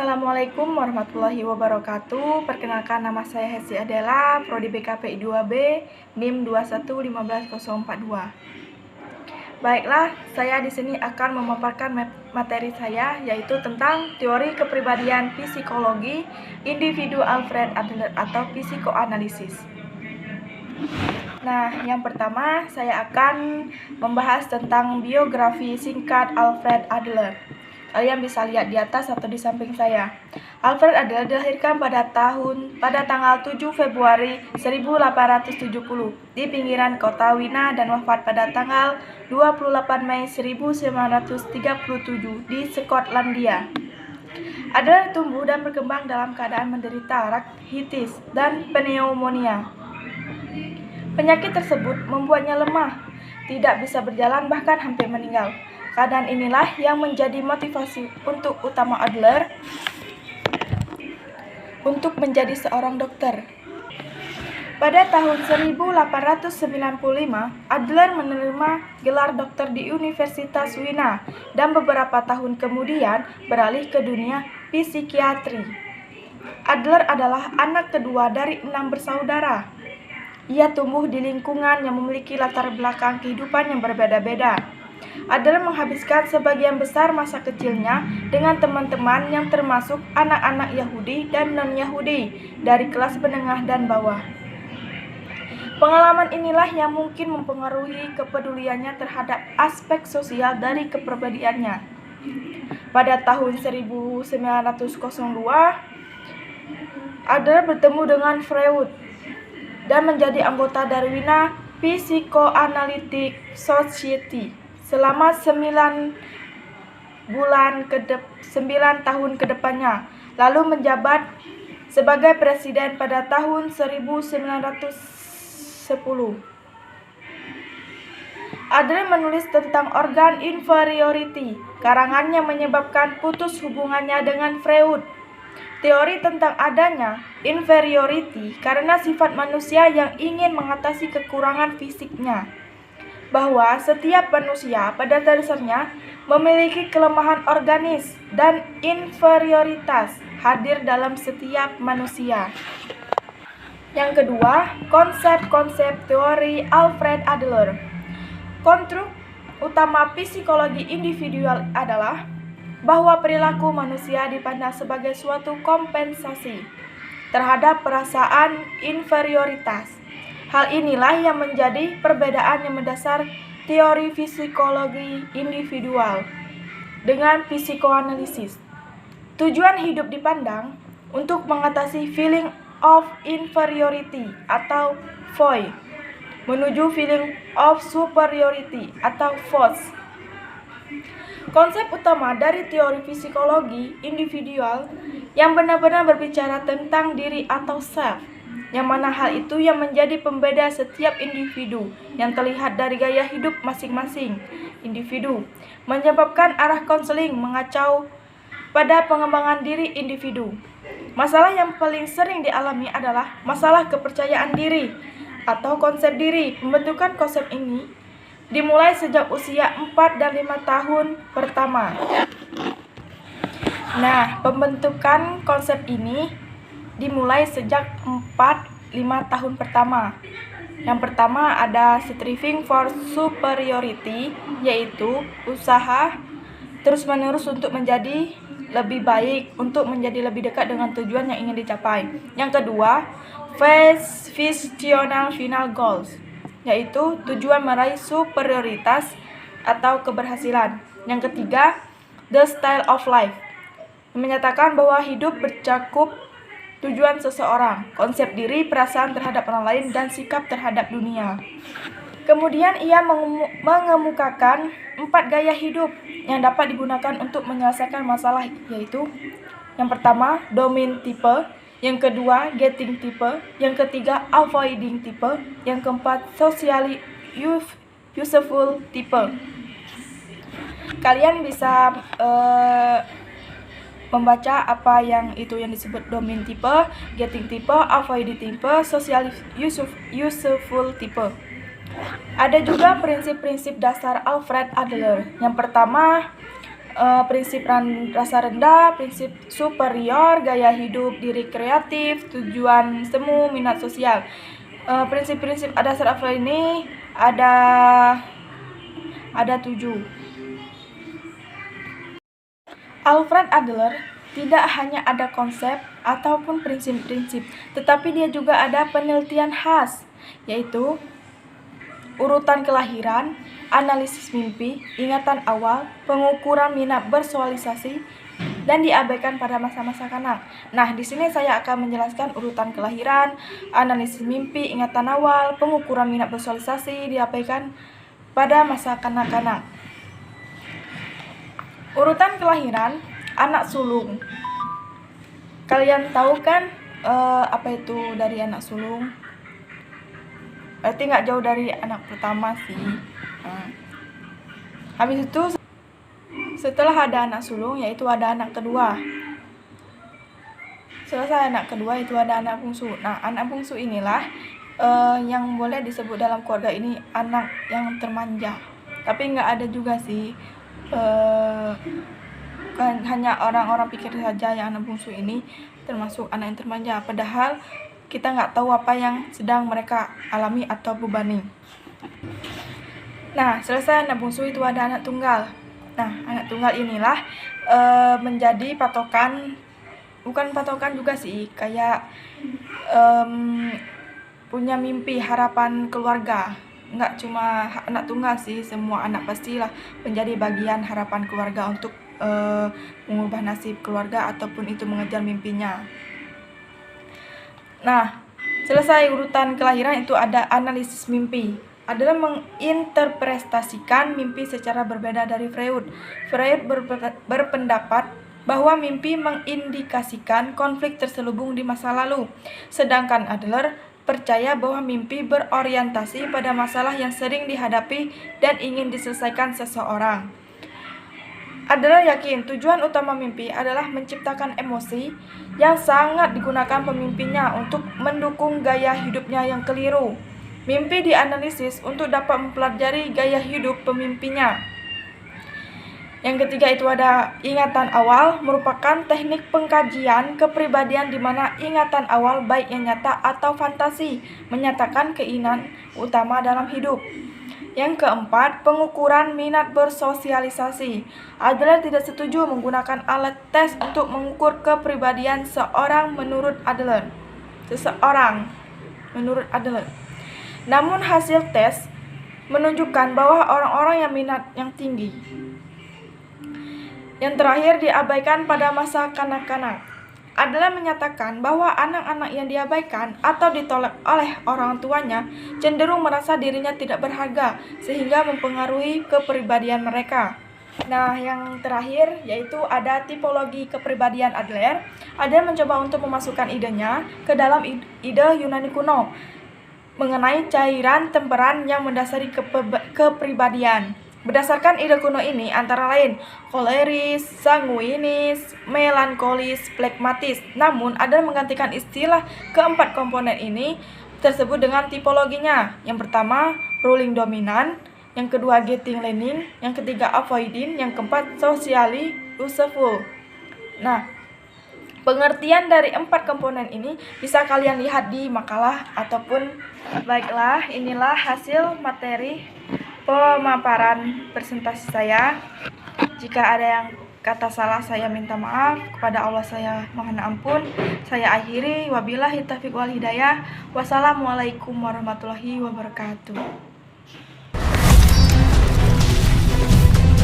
Assalamualaikum warahmatullahi wabarakatuh. Perkenalkan, nama saya Hesi Adela, Prodi BKPI 2B, NIM 2115042. Baiklah, saya di sini akan memaparkan materi saya, yaitu tentang teori kepribadian psikologi individu Alfred Adler atau psikoanalisis. Nah, yang pertama saya akan membahas tentang biografi singkat Alfred Adler. Kalian bisa lihat di atas atau di samping saya. Alfred Adler dilahirkan pada tanggal 7 Februari 1870 di pinggiran kota Wina dan wafat pada tanggal 28 Mei 1937 di Skotlandia. Adler tumbuh dan berkembang dalam keadaan menderita rakitis dan pneumonia. Penyakit tersebut membuatnya lemah, tidak bisa berjalan, bahkan hampir meninggal. Keadaan inilah yang menjadi motivasi utama Adler untuk menjadi seorang dokter. Pada tahun 1895, Adler menerima gelar dokter di Universitas Wina dan beberapa tahun kemudian beralih ke dunia psikiatri. Adler adalah anak kedua dari 6 bersaudara. Ia tumbuh di lingkungan yang memiliki latar belakang kehidupan yang berbeda-beda. Adler menghabiskan sebagian besar masa kecilnya dengan teman-teman yang termasuk anak-anak Yahudi dan non-Yahudi dari kelas menengah dan bawah. Pengalaman inilah yang mungkin mempengaruhi kepeduliannya terhadap aspek sosial dari kepribadiannya. Pada tahun 1902, Adler bertemu dengan Freud dan menjadi anggota dari Wiener Psychoanalytic Society selama 9 tahun ke depannya, lalu menjabat sebagai presiden pada tahun 1910. Adler menulis tentang organ inferiority, karangan yang menyebabkan putus hubungannya dengan Freud. Teori tentang adanya inferiority karena sifat manusia yang ingin mengatasi kekurangan fisiknya, bahwa setiap manusia pada dasarnya memiliki kelemahan organis dan inferioritas hadir dalam setiap manusia. Yang kedua, konsep-konsep teori Alfred Adler. Konstruk utama psikologi individual adalah bahwa perilaku manusia dipandang sebagai suatu kompensasi terhadap perasaan inferioritas. Hal inilah yang menjadi perbedaan yang mendasar teori psikologi individual dengan psikoanalisis. Tujuan hidup dipandang untuk mengatasi feeling of inferiority atau void menuju feeling of superiority atau force. Konsep utama dari teori psikologi individual yang benar-benar berbicara tentang diri atau self, yang mana hal itu yang menjadi pembeda setiap individu yang terlihat dari gaya hidup masing-masing individu, menyebabkan arah konseling mengacau pada pengembangan diri individu. Masalah yang paling sering dialami adalah masalah kepercayaan diri atau konsep diri. Pembentukan konsep ini dimulai sejak usia 4 dan 5 tahun pertama. Nah, pembentukan konsep ini dimulai sejak 4-5 tahun pertama. Yang pertama ada striving for superiority, yaitu usaha terus-menerus untuk menjadi lebih baik, untuk menjadi lebih dekat dengan tujuan yang ingin dicapai. Yang kedua, visional final goals, yaitu tujuan meraih superioritas atau keberhasilan. Yang ketiga, the style of life, menyatakan bahwa hidup bercakup tujuan seseorang, konsep diri, perasaan terhadap orang lain, dan sikap terhadap dunia. Kemudian ia mengemukakan 4 gaya hidup yang dapat digunakan untuk menyelesaikan masalah, yaitu yang pertama, domain type, yang kedua, getting type, yang ketiga, avoiding type, yang keempat, socially useful type. Kalian bisa membaca apa yang disebut domain type, getting type, avoiding type, socially useful type. Ada juga prinsip-prinsip dasar Alfred Adler. Yang pertama, prinsip rasa rendah, prinsip superior, gaya hidup, diri kreatif, tujuan semu, minat sosial. Prinsip-prinsip dasar Alfred ini ada 7. Alfred Adler tidak hanya ada konsep ataupun prinsip-prinsip, tetapi dia juga ada penelitian khas, yaitu urutan kelahiran, analisis mimpi, ingatan awal, pengukuran minat bersosialisasi, dan diabaikan pada masa-masa kanak. Nah, di sini saya akan menjelaskan urutan kelahiran, analisis mimpi, ingatan awal, pengukuran minat bersosialisasi, diabaikan pada masa kanak-kanak. Urutan kelahiran, anak sulung. Kalian tahu kan apa itu dari anak sulung? Berarti nggak jauh dari anak pertama sih. Habis itu setelah ada anak sulung, yaitu ada anak kedua. Selesai anak kedua, itu ada anak bungsu. Nah, anak bungsu inilah yang boleh disebut dalam keluarga ini anak yang termanja. Tapi nggak ada juga sih. Kan hanya orang-orang pikir saja yang anak bungsu ini termasuk anak yang termanja. Padahal kita nggak tahu apa yang sedang mereka alami atau bebani. Nah, selesai anak bungsu, itu ada anak tunggal. Nah, anak tunggal inilah menjadi patokan, bukan patokan juga sih, kayak punya mimpi, harapan keluarga. Nggak cuma anak tunggal sih, semua anak pastilah menjadi bagian harapan keluarga untuk mengubah nasib keluarga ataupun itu mengejar mimpinya. Nah, selesai urutan kelahiran, itu ada analisis mimpi. Adalah menginterpretasikan mimpi secara berbeda dari Freud. Freud berpendapat bahwa mimpi mengindikasikan konflik terselubung di masa lalu. Sedangkan Adler percaya bahwa mimpi berorientasi pada masalah yang sering dihadapi dan ingin diselesaikan seseorang. Adler yakin tujuan utama mimpi adalah menciptakan emosi yang sangat digunakan pemimpinya untuk mendukung gaya hidupnya yang keliru. Mimpi dianalisis untuk dapat mempelajari gaya hidup pemimpinya. Yang ketiga itu ada ingatan awal, merupakan teknik pengkajian kepribadian di mana ingatan awal baik yang nyata atau fantasi menyatakan keinginan utama dalam hidup. Yang keempat, pengukuran minat bersosialisasi. Adler tidak setuju menggunakan alat tes untuk mengukur kepribadian seseorang menurut Adler. Namun hasil tes menunjukkan bahwa orang-orang yang minat yang tinggi. Yang terakhir, diabaikan pada masa kanak-kanak. Adler menyatakan bahwa anak-anak yang diabaikan atau ditolak oleh orang tuanya cenderung merasa dirinya tidak berharga, sehingga mempengaruhi kepribadian mereka. Nah, yang terakhir yaitu ada tipologi kepribadian Adler. Adler mencoba untuk memasukkan idenya ke dalam ide Yunani kuno mengenai cairan temperan yang mendasari kepribadian. Berdasarkan ide kuno ini, antara lain koleris, sanguinis, melankolis, flekmatis. Namun, Adler menggantikan istilah keempat komponen ini tersebut dengan tipologinya. Yang pertama, ruling dominan. Yang kedua, getting leaning. Yang ketiga, avoiding. Yang keempat, socially useful. Nah, pengertian dari empat komponen ini bisa kalian lihat di makalah ataupun baiklah, inilah hasil materi pemaparan presentasi saya. Jika ada yang kata salah, saya minta maaf. Kepada Allah saya mohon ampun. Saya akhiri. Wabillahi taufiq wal hidayah. Wassalamualaikum warahmatullahi wabarakatuh.